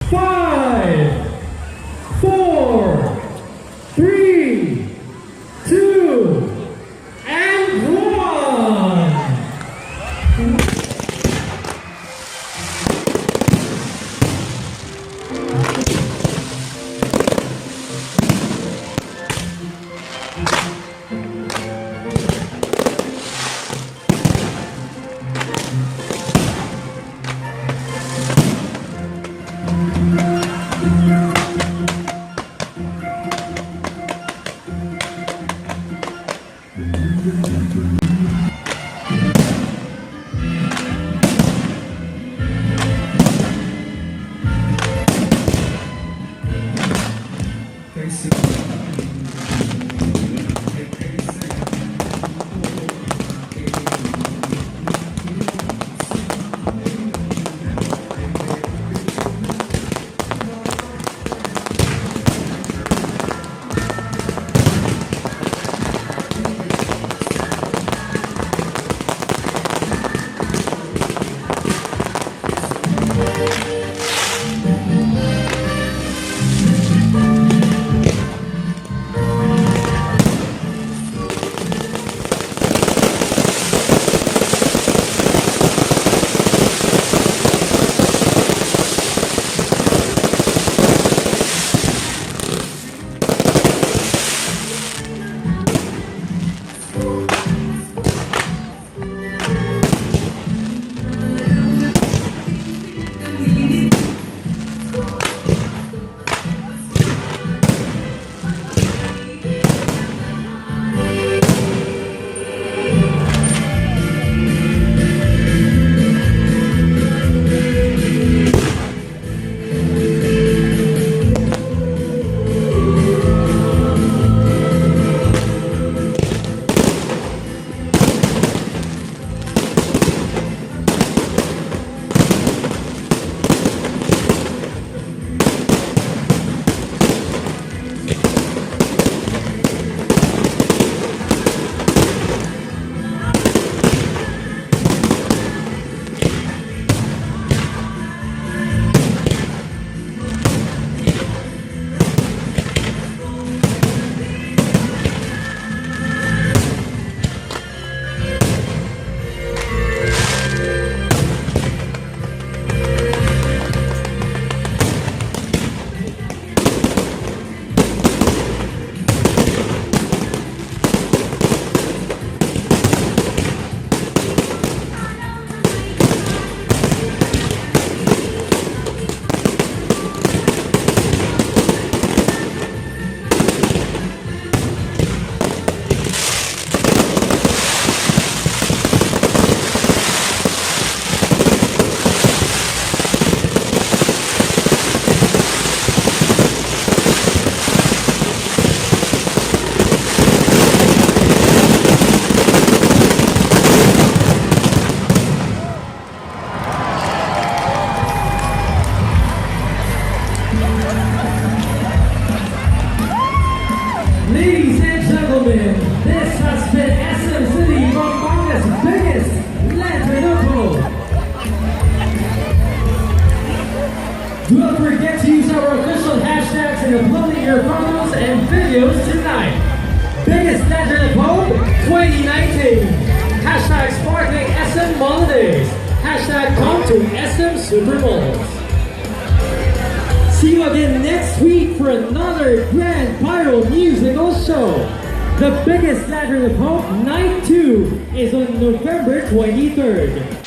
5, 4, 3, 2, and 1. Ladies and gentlemen, this has been SM City Pampanga's biggest lantern of hope. Do not forget to use our official hashtags in uploading your photos and videos tonight. Biggest lantern of hope 2019. Hashtag SparklingSMallidays. Hashtag come to SM Supermalls. See you again next week for another grand pyro musical show. The biggest lantern of hope, night 2, is on November 23rd.